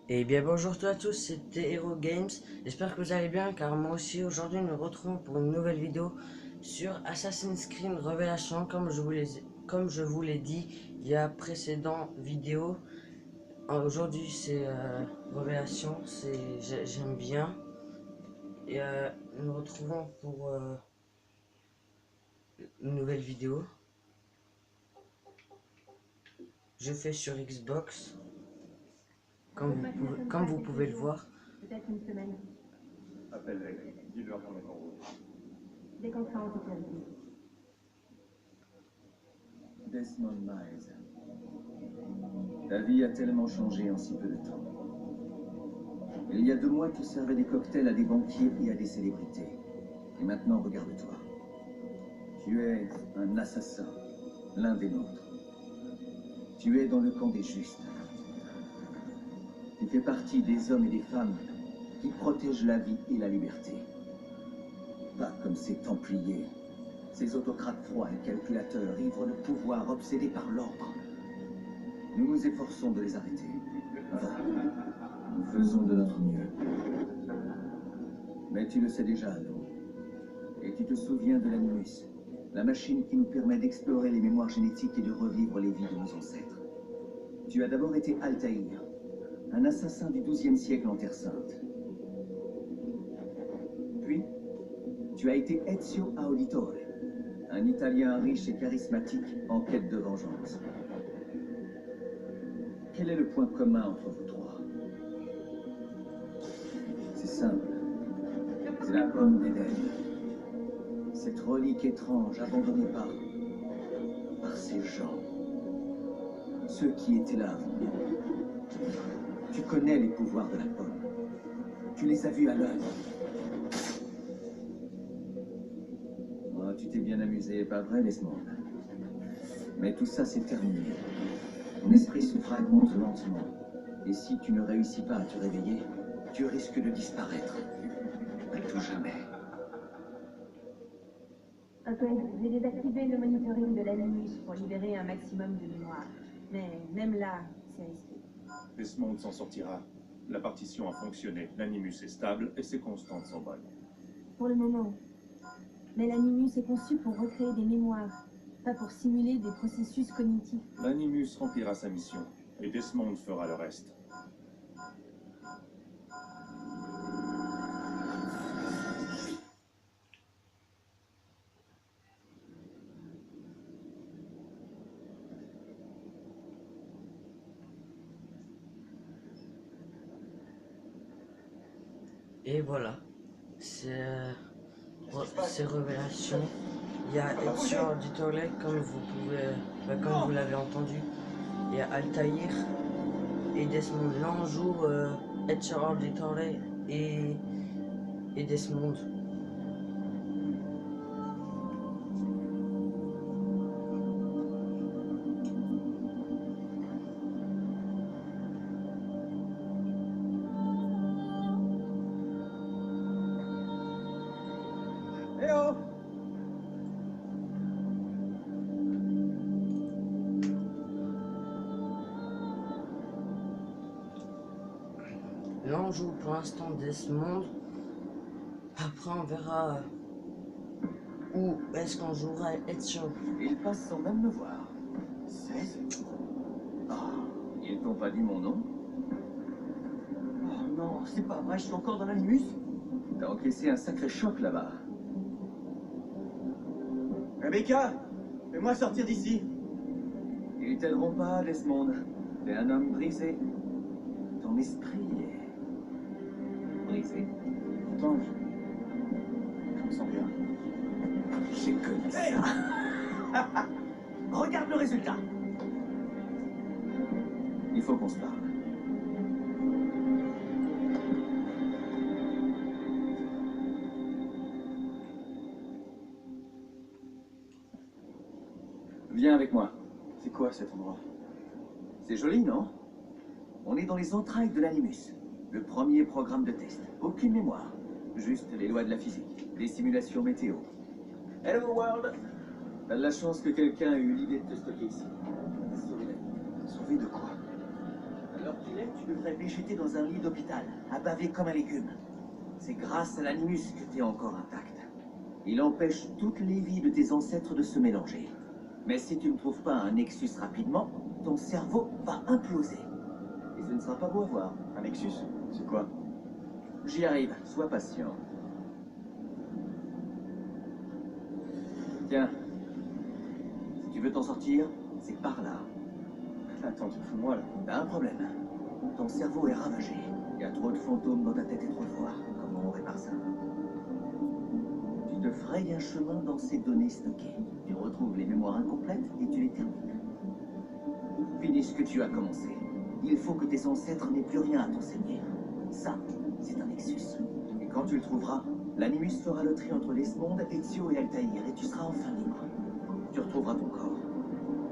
Et bien bonjour à tous, c'était Hero Games. J'espère que vous allez bien car moi aussi aujourd'hui nous nous retrouvons pour une nouvelle vidéo sur Assassin's Creed Révélation comme je vous l'ai dit il y a précédent vidéo. Aujourd'hui c'est Révélation, j'aime bien. Et nous nous retrouvons pour une nouvelle vidéo. Je fais sur Xbox comme vous pouvez le voir. Peut-être une semaine. Appelle-les, dis-leur qu'on est en route. Dès qu'on sera en sécurité. Desmond Miles. Ta vie a tellement changé en si peu de temps. Il y a 2 mois, tu servais des cocktails à des banquiers et à des célébrités. Et maintenant, regarde-toi. Tu es un assassin, l'un des nôtres. Tu es dans le camp des justes. Tu fais partie des hommes et des femmes qui protègent la vie et la liberté. Pas comme ces Templiers, ces autocrates froids et calculateurs, ivres de pouvoir, obsédés par l'ordre. Nous nous efforçons de les arrêter. Enfin, nous faisons de notre mieux. Mais tu le sais déjà, non? Et tu te souviens de l'Animus, la machine qui nous permet d'explorer les mémoires génétiques et de revivre les vies de nos ancêtres. Tu as d'abord été Altaïr, un assassin du XIIe siècle en Terre Sainte. Puis, tu as été Ezio Auditore, un Italien riche et charismatique en quête de vengeance. Quel est le point commun entre vous trois? C'est simple. C'est la pomme d'Éden. Cette relique étrange abandonnée par ces gens. Ceux qui étaient là avant nous. Tu connais les pouvoirs de la pomme. Tu les as vus à l'œuvre. Oh, tu t'es bien amusé, pas vrai, Desmond? Mais tout ça, c'est terminé. Ton esprit se fragmente lentement. Et si tu ne réussis pas à te réveiller, tu risques de disparaître. À tout jamais. Ok, j'ai désactivé le monitoring de l'Animus pour libérer un maximum de mémoire. Mais même là, c'est risqué. Desmond s'en sortira. La partition a fonctionné, l'animus est stable et ses constantes sont bonnes. Pour le moment. Mais l'Animus est conçu pour recréer des mémoires, pas pour simuler des processus cognitifs. L'animus remplira sa mission et Desmond fera le reste. Et voilà, c'est Révélation. Il y a Ezio Auditore comme vous l'avez entendu. Il y a Altaïr et Desmond. Là on joue Ezio Auditore et Desmond. Eh oh! Là on joue pour l'instant Desmond. Après on verra où est-ce qu'on jouera Ezio. Il passe sans même me voir. 16? Oh, ils t'ont pas dit mon nom? Oh non, c'est pas vrai, je suis encore dans l'animus. T'as encaissé un sacré choc là-bas. Rebecca, fais-moi sortir d'ici. Ils t'aideront pas, Desmond. T'es un homme brisé. Ton esprit est brisé. Attends, je me sens bien. J'ai connu ça. Regarde le résultat. Il faut qu'on se parle. Viens avec moi. C'est quoi cet endroit? C'est joli, non? On est dans les entrailles de l'Animus. Le premier programme de test. Aucune mémoire. Juste les lois de la physique. Des simulations météo. Hello world! T'as de la chance que quelqu'un ait eu l'idée de te stocker ici. Sauver la vie. Sauvé de quoi? Alors qu'il lait, tu devrais végéter dans un lit d'hôpital, à baver comme un légume. C'est grâce à l'animus que tu es encore intact. Il empêche toutes les vies de tes ancêtres de se mélanger. Mais si tu ne trouves pas un nexus rapidement, ton cerveau va imploser. Et ce ne sera pas beau à voir. Un Nexus? C'est quoi? J'y arrive, sois patient. Tiens, si tu veux t'en sortir, c'est par là. Attends, tu te fous de moi là. T'as un problème. Ton cerveau est ravagé. Il y a trop de fantômes dans ta tête et trop de voix. Comment on répare ça? Tu te frayes un chemin dans ces données stockées. Tu retrouves les mémoires incomplètes et tu les termines. Finis ce que tu as commencé. Il faut que tes ancêtres n'aient plus rien à t'enseigner. Ça, c'est un nexus. Et quand tu le trouveras, l'animus fera le tri entre Desmond, Ezio et Altaïr et tu seras enfin libre. Tu retrouveras ton corps.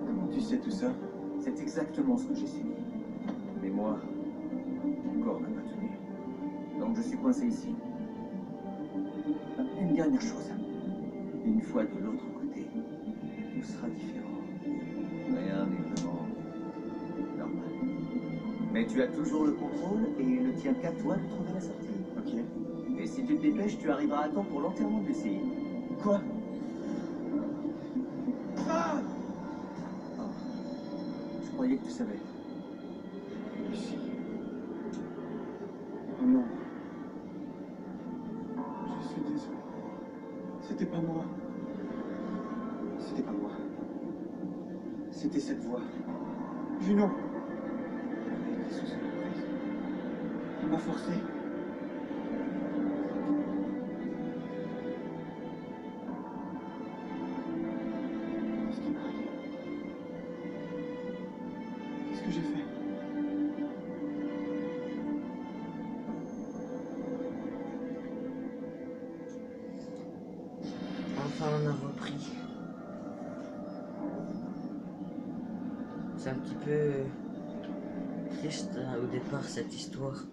Comment tu sais tout ça? C'est exactement ce que j'ai subi. Mais moi, mon corps n'a pas tenu. Donc je suis coincé ici. Une dernière chose. Une fois de l'autre côté, tout sera différent. Rien n'est vraiment normal. Mais tu as toujours le contrôle et il ne tient qu'à toi de trouver la sortie. Ok. Et si tu te dépêches, tu arriveras à temps pour l'enterrement de Lucie. Quoi? Ah! Oh. Je croyais que tu savais. Lucie. Oh non. Je suis désolé. C'était pas moi. C'était pas moi. C'était cette voix. Junon. Elle était sous cette prise. Elle m'a forcé. Qu'est-ce qui m'arrive? Qu'est-ce que j'ai fait? Enfin, on a repris. C'est un petit peu triste au départ cette histoire.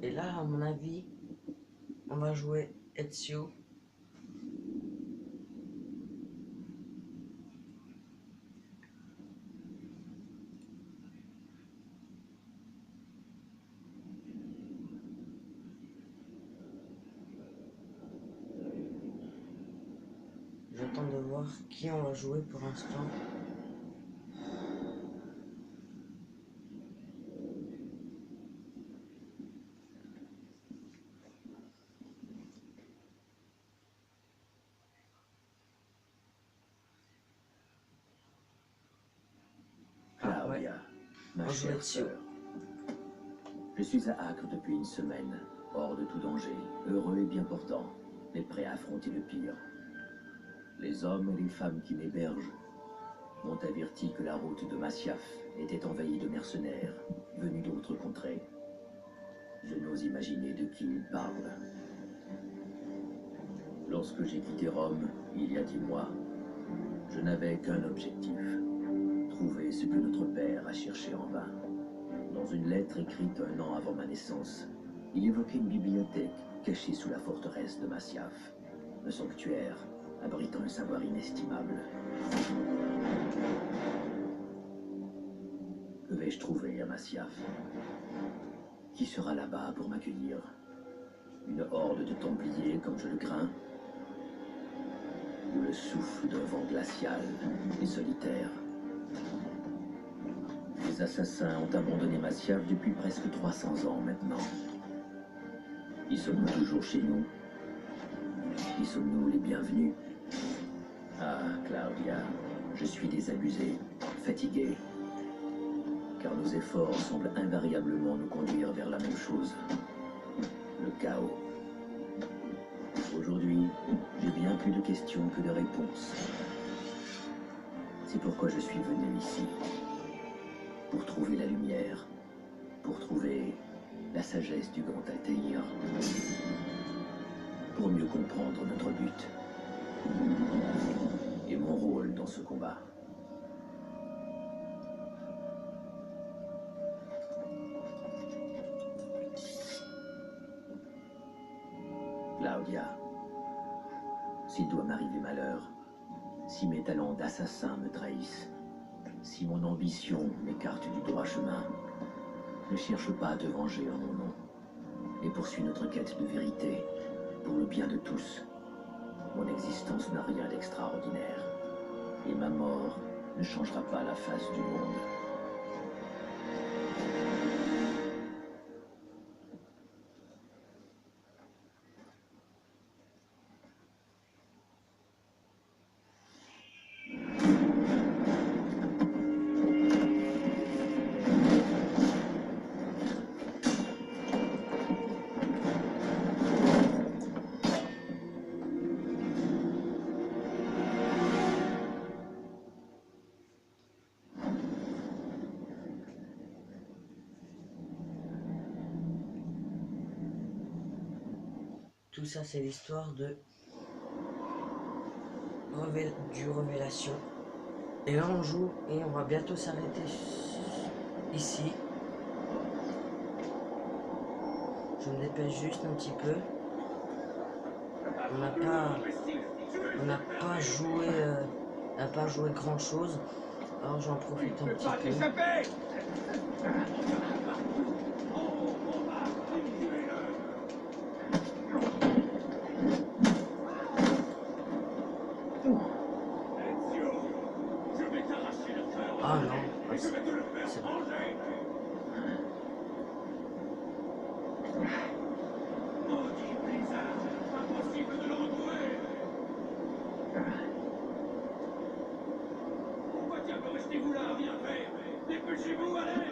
Et là, à mon avis, on va jouer Ezio. J'attends de voir qui on va jouer pour l'instant. Ah ouais, Claudia, ma on joue chère Ezio. sœur. Je suis à Acre depuis une semaine, hors de tout danger, heureux et bien portant, mais prêt à affronter le pire. Les hommes et les femmes qui m'hébergent m'ont averti que la route de Masyaf était envahie de mercenaires venus d'autres contrées. Je n'ose imaginer de qui ils parlent. Lorsque j'ai quitté Rome, il y a 10 mois, je n'avais qu'un objectif, trouver ce que notre père a cherché en vain. Dans une lettre écrite 1 an avant ma naissance, il évoquait une bibliothèque cachée sous la forteresse de Masyaf, un sanctuaire abritant un savoir inestimable. Que vais-je trouver à Masyaf? Qui sera là-bas pour m'accueillir? Une horde de Templiers comme je le crains? Ou le souffle d'un vent glacial et solitaire? Les assassins ont abandonné Masyaf depuis presque 300 ans maintenant. Y sommes-nous toujours chez nous? Y sommes-nous les bienvenus? Ah, Claudia, je suis désabusé, fatigué. Car nos efforts semblent invariablement nous conduire vers la même chose. Le chaos. Aujourd'hui, j'ai bien plus de questions que de réponses. C'est pourquoi je suis venu ici. Pour trouver la lumière. Pour trouver la sagesse du grand Altaïr. Pour mieux comprendre notre but. Et mon rôle dans ce combat. Claudia, s'il doit m'arriver malheur, si mes talents d'assassin me trahissent, Si mon ambition m'écarte du droit chemin, ne cherche pas à te venger en mon nom, mais poursuis notre quête de vérité, pour le bien de tous. Mon existence n'a rien d'extraordinaire, et ma mort ne changera pas la face du monde. Tout ça, c'est l'histoire de du Révélation. Et là, on joue et on va bientôt s'arrêter ici. Je me dépêche juste un petit peu. On n'a pas joué grand chose. Alors j'en profite un petit peu. Ah non, c'est bon. Pourquoi diable restez-vous là à rien faire? Dépêchez-vous, allez!